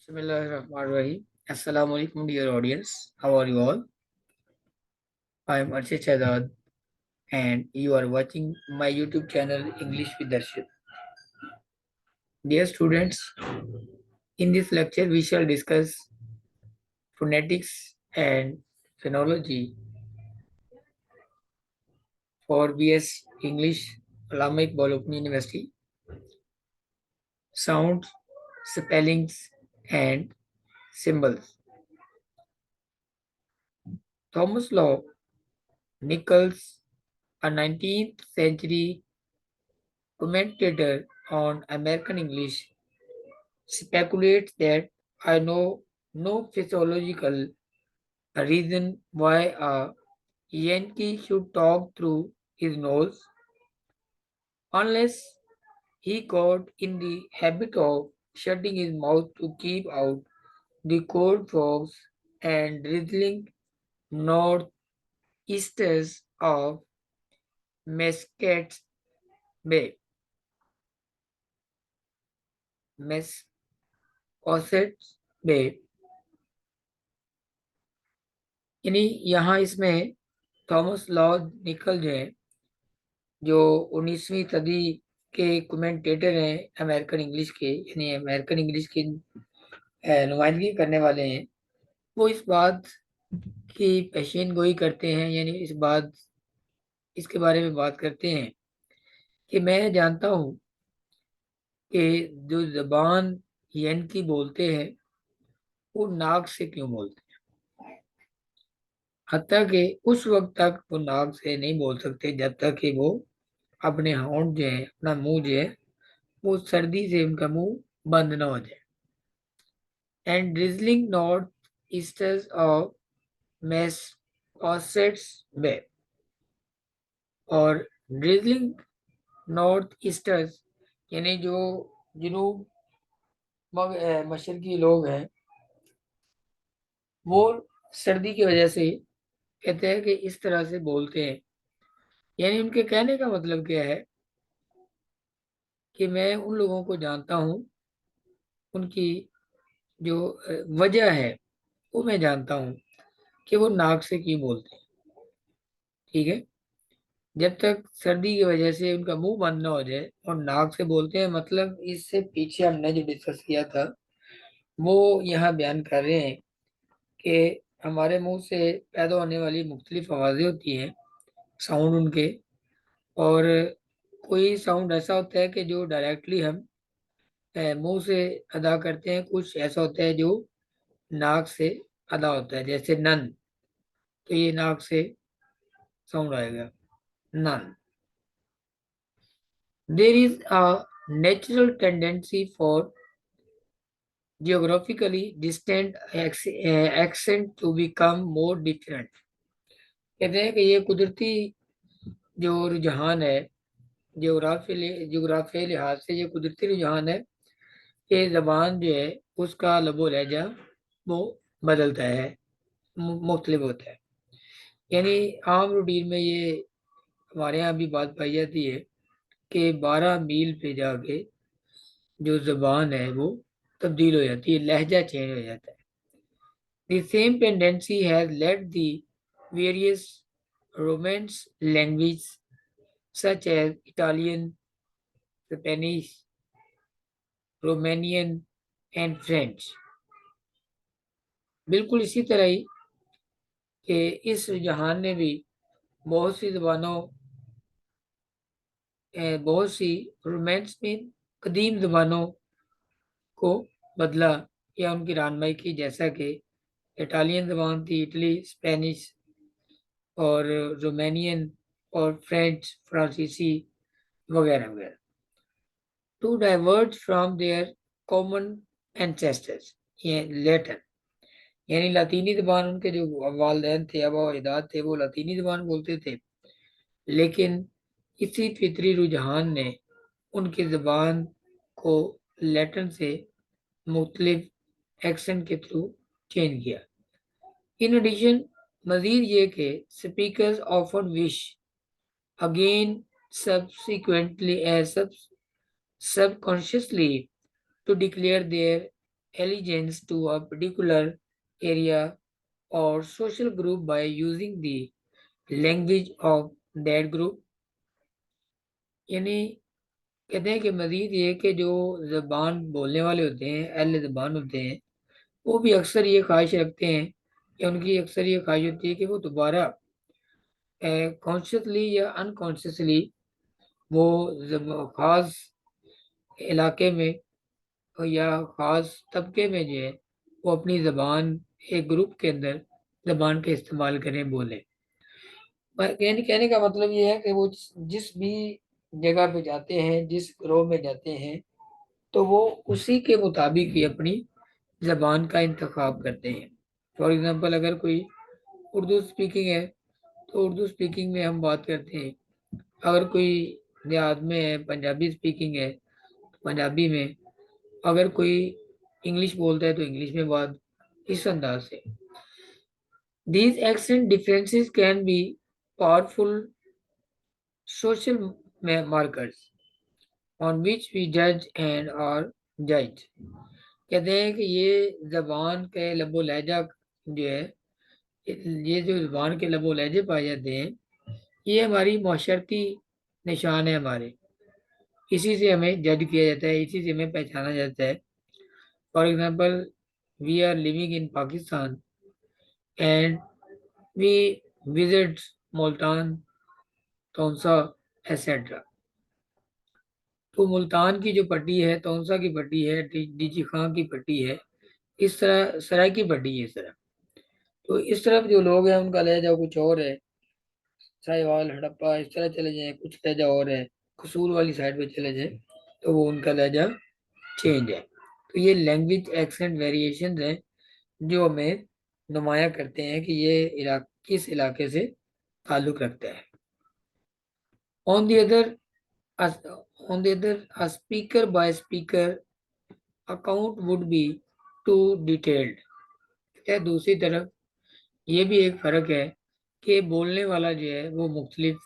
Bismillahirrahmanirrahim. Assalamu alaikum, dear audience. How are you all? I am Arshid Shahzad, and you are watching my YouTube channel English with Darshit. Dear students, in this lecture we shall discuss phonetics and phonology for BS English, Allama Iqbal Open University, sounds, spellings, and symbols. Thomas Law Nichols, a 19th century commentator on American English, speculates that I know no physiological reason why a Yankee should talk through his nose unless he got in the habit of shutting his mouth to keep out the cold fogs and drizzling northeasters of Mesquite Bay. Mesquite Bay. यानी यहाँ इसमें Thomas law निकल जो है, जो 19वीं सदी के कमेंटेटर हैं अमेरिकन इंग्लिश के, यानी अमेरिकन इंग्लिश की नुमाइंदगी करने वाले हैं, वो इस बात की पेशीन गोई करते हैं, यानी इसके बारे में बात करते हैं कि मैं जानता हूँ कि जो जबान यानकी बोलते हैं वो नाक से क्यों बोलते हैं, हत्ता कि उस वक्त तक वो नाक से नहीं बोल सकते जब तक कि वो अपने होंठ जो है, अपना मुंह जो है, वो सर्दी से उनका मुंह बंद ना हो जाए. And drizzling north easters of Massachusetts bay, और ड्रिजलिंग नॉर्थ ईस्टर्स यानी जो जनूब मशरकी लोग हैं, वो सर्दी की वजह से कहते हैं कि इस तरह से बोलते हैं. यानी उनके कहने का मतलब क्या है कि मैं उन लोगों को जानता हूँ, उनकी जो वजह है वो मैं जानता हूँ कि वो नाक से क्यों बोलते हैं. ठीक है, जब तक सर्दी की वजह से उनका मुंह बंद ना हो जाए और नाक से बोलते हैं, मतलब इससे पीछे हमने जो डिस्कस किया था वो यहाँ बयान कर रहे हैं कि हमारे मुंह से पैदा होने वाली मुख्तलिफ आवाज़ें होती हैं, साउंड उनके, और कोई साउंड ऐसा होता है कि जो डायरेक्टली हम मुंह से अदा करते हैं, कुछ ऐसा होता है जो नाक से अदा होता है, जैसे नन, तो ये नाक से साउंड आएगा, none. There is a natural tendency for geographically distant accent to become more different. कहते हैं कि ये कुदरती जो रुझान है, जोग्राफी लिहाज से ये कुदरती रुझान है कि ज़बान जो है उसका लबो लहजा वो बदलता है, मुख्तलिफ होता है. यानी आम रूटीन में ये हमारे यहाँ भी बात पाई जाती है कि 12 मील पे जाके जो ज़बान है वो तब्दील हो जाती है, लहजा चेंज हो जाता है. The same tendency has led the various Romance languages such as Italian, Spanish, Romanian and French. बिल्कुल इसी तरह ही कि इस रुझान ने भी बहुत सी ज़बानों, बहुत सी रोमांस में कदीम ज़बानों को बदला या उनकी रानमाई की, जैसा कि इटालियन ज़बान थी, इटली, स्पेनिश और रोमानियन और फ्रेंच, फ्रांसीसी वगैरह वगैरह. To divert from their common ancestors, ये लैटिन, यानी लातीनी ज़बान, उनके जो वालिदैन थे, आबा और अजदाद थे, वो लातीनी ज़बान बोलते थे, लेकिन इसी फितरी रुझान ने उनकी ज़बान को लैटिन से मुख्तलिफ एक्सेंट के थ्रू चेंज किया. इन एडिशन मजीद ये कि speakers often wish again subsequently subconsciously to declare their allegiance to a particular area or social group by using the language of that group. यानी कहते हैं कि मज़ीद ये कि जो ज़बान बोलने वाले होते हैं, अहले ज़बान होते हैं, वो भी अक्सर ये ख्वाहिश रखते हैं कि उनकी अक्सर ये ख्वाहिश होती है कि वो दोबारा कॉन्शियसली या अनकॉन्शियसली वो ख़ास इलाके में या ख़ास तबके में जो है वो अपनी ज़बान एक ग्रुप के अंदर ज़बान का इस्तेमाल करें, बोलें। कहने का मतलब ये है कि वो जिस भी जगह पे जाते हैं, जिस ग्रोह में जाते हैं, तो वो उसी के मुताबिक ही अपनी ज़बान का इंतखाब करते हैं। फॉर एग्ज़ाम्पल अगर कोई उर्दू स्पीकिंग है तो उर्दू स्पीकिंग में हम बात करते हैं। अगर कोई देहात में है, पंजाबी स्पीकिंग है, पंजाबी में। अगर कोई इंग्लिश बोलता है तो इंग्लिश में बात, इस अंदाज से। These accent differences can be powerful social markers on which we judge and are judged. कहते हैं कि ये ज़बान के लबो लहजा जो है, ये जो ज़बान के लबो लहजे पाए जाते हैं, ये हमारी माशरती निशान है हमारे। इसी से हमें जज किया जाता है, इसी से हमें पहचाना जाता है। For example, we are living in Pakistan and we visit Multan, Taunsa etcetera. तो मुल्तान की जो पट्टी है, तौंसा की पट्टी है, डीजी खां की पट्टी है, इस तरह सराय की पट्टी है इस तरह। तो इस तरफ जो लोग हैं उनका लहजा कुछ और है, साहिवाल, हड़प्पा, इस तरह चले जाएं कुछ लहजा और है, कसूर वाली साइड पे चले जाएं तो वो उनका लहजा चेंज है। तो ये लैंग्वेज एक्सेंट वेरिएशन हैं जो हमें नुमाया करते हैं कि ये किस इलाके से ताल्लुक़ रखता है। On the other a speaker by speaker account would be too detailed। या दूसरी तरफ ये भी एक फ़र्क है कि बोलने वाला जो है वो मुख्तलिफ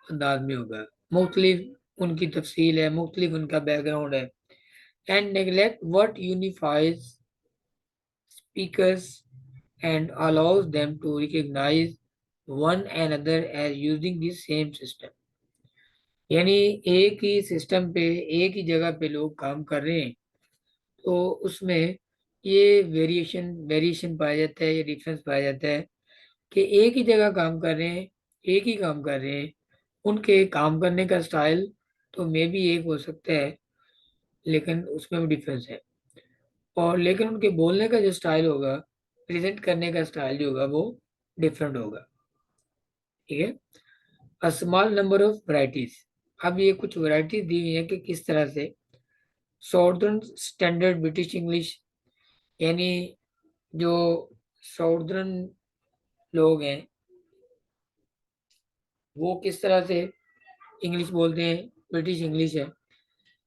अंदाज में होगा, मुख्तलिफ उनकी तफसील है, मुख्तलिफ उनका बैकग्राउंड है। And neglect what unifies speakers and allows them to recognize one another as using the same system। यानी एक ही सिस्टम पे, एक ही जगह पे लोग काम कर रहे हैं तो उसमें ये वेरिएशन पाया जाता है, ये डिफरेंस पाया जाता है कि एक ही जगह काम कर रहे हैं, एक ही काम कर रहे हैं, उनके काम करने का स्टाइल तो मे भी एक हो सकता है लेकिन उसमें भी डिफरेंस है। और लेकिन उनके बोलने का जो स्टाइल होगा, प्रेजेंट करने का स्टाइल जो होगा वो डिफरेंट होगा। ठीक है। A small number of varieties. अब ये कुछ वैरायटीज दी हुई है कि किस तरह से सॉर्दर्न स्टैंडर्ड ब्रिटिश इंग्लिश, यानी जो सॉर्दर्न लोग हैं वो किस तरह से इंग्लिश बोलते हैं, ब्रिटिश इंग्लिश है।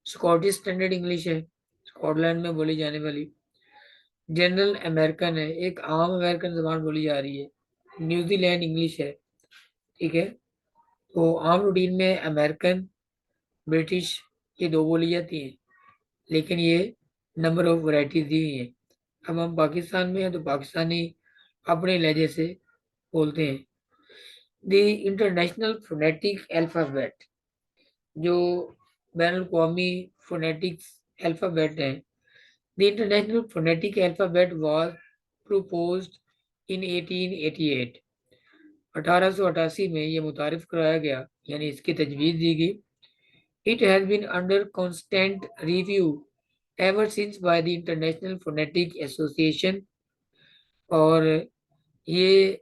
स्कॉटिश स्टैंडर्ड इंग्लिश है, स्कॉटलैंड में बोली जाने वाली। जनरल अमेरिकन है, एक आम अमेरिकन जबान बोली जा रही है। न्यूजीलैंड इंग्लिश है। ठीक है। तो आम रूटीन में अमेरिकन, ब्रिटिश, ये दो बोली जाती हैं, लेकिन ये नंबर ऑफ वैरायटीज दी हुई हैं। अब हम पाकिस्तान में हैं तो पाकिस्तानी अपने लहजे से बोलते हैं। द इंटरनेशनल फोनेटिक अल्फ़ाबेट, जो बैन अवी फोनेटिक्स अल्फ़ाबेट हैं, the international phonetic alphabet was proposed इन 1888। 1888 में ये मुतारिफ कराया गया, यानी इसकी तजवीज़ दी गई। It has been under constant review ever since by the International Phonetic Association। और ये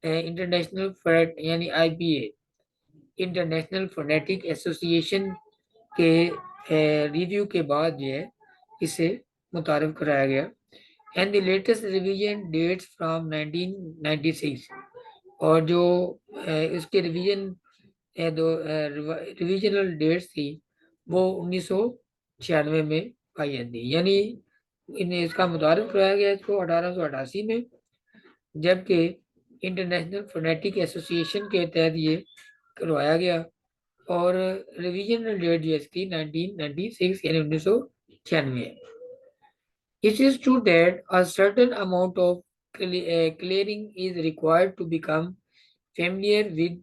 इंटरनेशनल यानी IPA, इंटरनेशनल फोनेटिक एसोसिएशन के रिव्यू के बाद जो है इसे मुतारफ कराया गया। And the latest revision dates from 1996। और जो इसके रिविजनल डेट्स थी वो 1996 में पाई जाती है। यानी इन्हें इसका मुतारफ कराया गया इसको 1888 में, जबकि इंटरनेशनल फोनेटिक एसोसिएशन के तहत ये करवाया गया। और रिवीजनल डेट जो है इसकी 1996 यानी 1996 है। It is true that a certain amount of clearing is required to become familiar with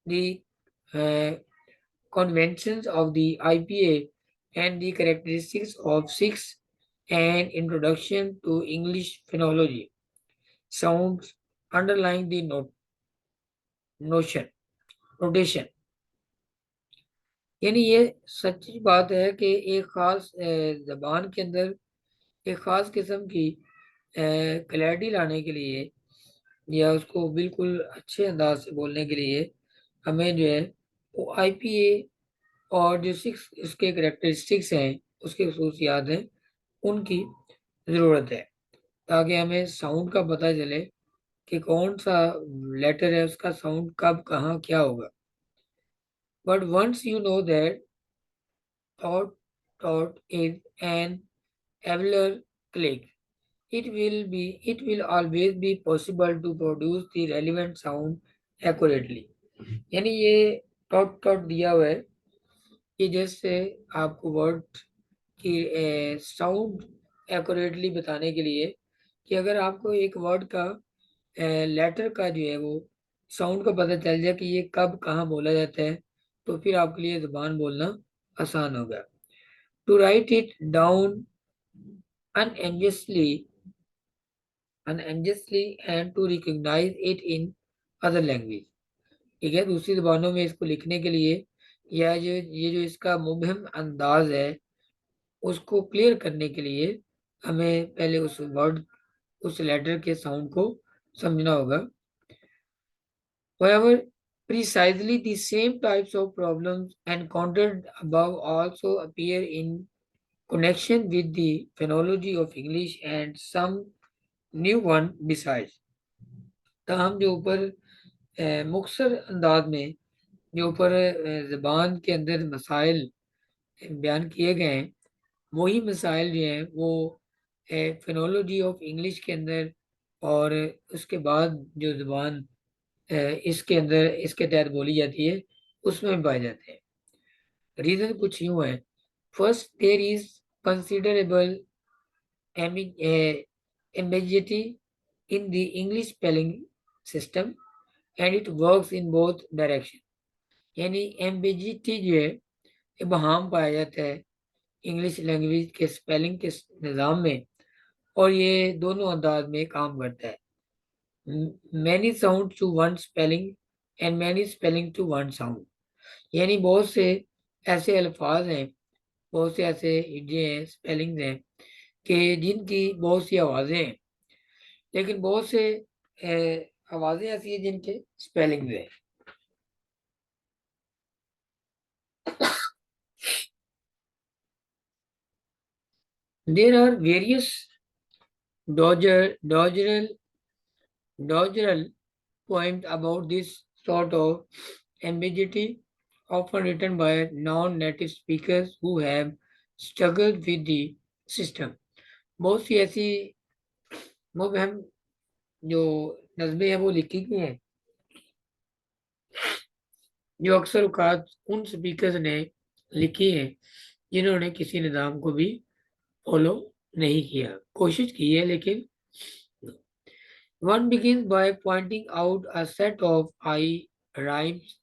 the uh, conventions of the IPA and the characteristics of six and introduction to English phonology sounds underlying the notion notation. यानी ये सच्ची बात है कि एक खास जबान के अंदर एक खास किस्म की क्लैरिटी लाने के लिए या उसको बिल्कुल अच्छे अंदाज से बोलने के लिए हमें जो है वो आईपीए और जो सिक्स उसके करेक्टरिस्टिक्स हैं उसकी खसूसियात हैं उनकी ज़रूरत है ताकि हमें साउंड का पता चले कि कौन सा लेटर है उसका साउंड कब कहाँ क्या होगा but once you know that thought thought is an avalar click it will always be possible to produce the relevant sound accurately यानी ये टॉट टॉट दिया हुआ है कि जैसे आपको वर्ड की साउंड एक्यूरेटली बताने के लिए कि अगर आपको एक वर्ड का लेटर का जो है वो साउंड का पता चल जाए कि ये कब कहाँ बोला जाता है तो फिर आपके लिए ज़ुबान बोलना आसान होगा to write it down unambiguously unambiguously and to recognize it in other language ठीक है दूसरी ज़बानों में इसको लिखने के लिए या जो ये जो इसका मुबहम अंदाज है उसको क्लियर करने के लिए हमें पहले उस वर्ड उस लेटर के साउंड को समझना होगा however precisely the same types of problems encountered above also appear in connection with the phonology of English and some new one besides ताहम जो ऊपर मुख्तसर अंदाज में जो ऊपर ज़बान के अंदर मसाइल बयान किए गए हैं वही मसाइल जो हैं वो फिनोलॉजी ऑफ इंग्लिश के अंदर और उसके बाद जो ज़बान इसके अंदर इसके तहत बोली जाती है उसमें पाए जाते हैं रीज़न कुछ यूँ है first there is considerable ambiguity in the English spelling system and it works in both direction यानी ambiguity जो है इबहम पाया जाता है इंग्लिश लैंग्वेज के स्पेलिंग के निज़ाम में और ये दोनों अंदाज में काम करता है many sound to one spelling and many spelling to one sound यानी बहुत से ऐसे अल्फाज हैं बहुत से ऐसे हिज्जे हैं स्पेलिंग्स हैं कि जिनकी बहुत सी आवाज़ें हैं लेकिन बहुत से आवाज़ें ऐसी हैं जिनके स्पेलिंग्स हैं there are various dodgeral dodgeral point about this sort of ambiguity, often written by non-native speakers who have struggled with the system. बहुत सी ऐसी मुबहम जो नज़में हैं वो लिखी गई हैं जो अक्सर औकात उन स्पीकर्स ने लिखी हैं जिन्होंने किसी निज़ाम को भी फॉलो नहीं किया कोशिश की है लेकिन one begins by pointing out a set of I rhymes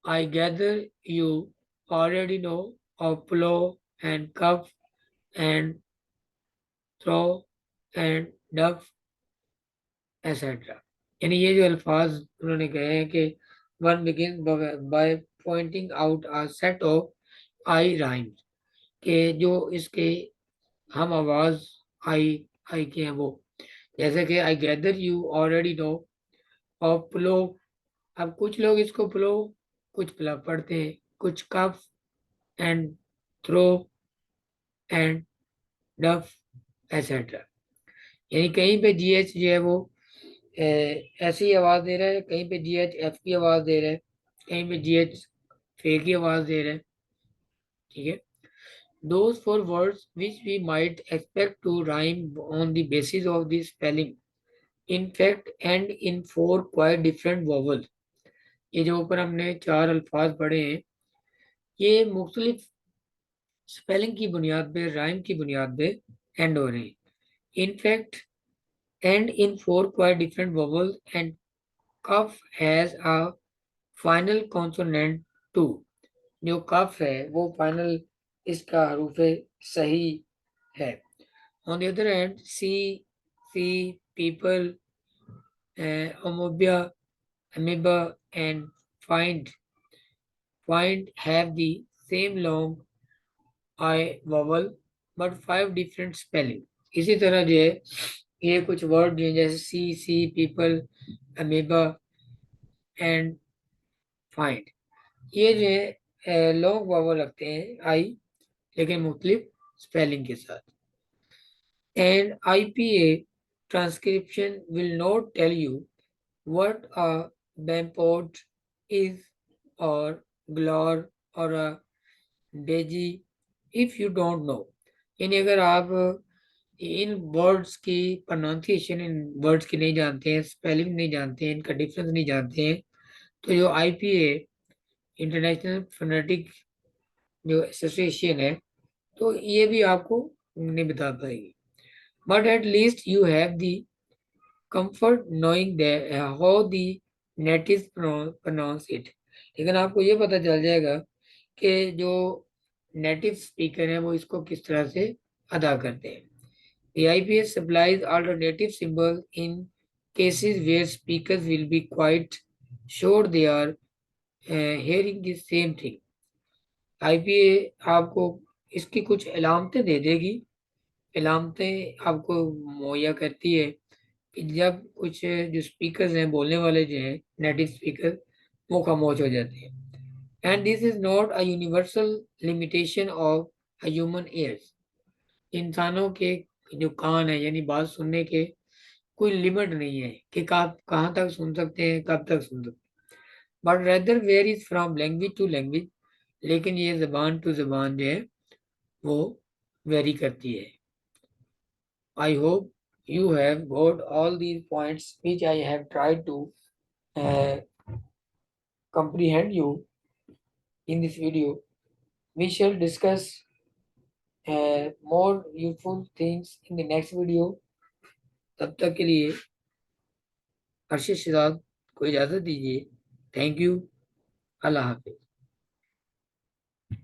I gather you already know of plow and cuff and throw and duff etc. यानी ये जो अल्फाज उन्होंने कहे हैं कि one begin by pointing out a set of I rhymes के जो इसके हम आवाज आई के हैं वो जैसे कि I gather you already know of plough अब कुछ लोग इसको प्लो कुछ प्ला पढ़ते हैं कुछ कफ एंड थ्रो एंड डफ एसेट्रा यानी कहीं पे जीएच जो है वो ऐसी आवाज़ दे रहा है कहीं पे जीएच एफ की आवाज़ दे रहा है कहीं पे जीएच फे की आवाज़ दे रहा है ठीक है those four words which we might expect to rhyme on the basis of the spelling in fact end in four quite different vowels ये जो ऊपर हमने चार अल्फाज पढ़े हैं ये मुख्तलिफ स्पेलिंग की बुनियाद पे राइम की बुनियाद पे एंड हो रहे हैं। In fact and in four quite different vowels and cuff has a final consonant too. जो कफ है वो फाइनल इसका हरूफ सही है। On the other hand see, see, people, amoeba, amoeba and find have the same long I vowel but five different spelling। इसी तरह जो है ये कुछ वर्ड जो है जैसे सी, पीपल, अमीबा एंड फाइंड, ये जो है लॉन्ग वावल लगते हैं आई, लेकिन मुख्तलिफ स्पेलिंग के साथ। And IPA transcription will not tell you what a Bamport is or Glor or a Deji if you don't know। यानी अगर आप इन वर्ड्स की प्रोनाउंसिएशन, इन वर्ड्स की नहीं जानते हैं, स्पेलिंग नहीं जानते हैं, इनका डिफरेंस नहीं जानते हैं, तो जो IPA इंटरनेशनल फोनेटिक जो एसोसिएशन है, तो ये भी आपको नहीं बता पाएगी। But at least you have the comfort knowing that how the natives pronounce it। लेकिन आपको ये पता चल जाएगा कि जो नेटिव स्पीकर हैं वो इसको किस तरह से अदा करते हैं। The IPS supplies alternative symbols in cases where speakers will be quite sure they are hearing the same thing। IPA आपको इसकी कुछ अलामतें दे देगी। अलामतें आपको मुहैया करती है कि जब कुछ जो स्पीकर्स हैं, बोलने वाले जो हैं नेटिव स्पीकर, वो खामोश हो जाते हैं। And this is not a universal limitation of a human ears. इंसानों के जो कान है यानी बात सुनने के कोई लिमिट नहीं है कि आप कहाँ तक सुन सकते हैं, कब तक सुन सकते हैं, but rather varies from language to language. लेकिन ये जबान टू जबान जो है वो वेरी करती है। I hope you have got all these points which I have tried to uh, comprehend you in this video. We shall discuss more useful things in the next video। तब तक के लिए अर्शद शहजाद को इजाज़त दीजिए। Thank you. अल्लाह हाफिज़।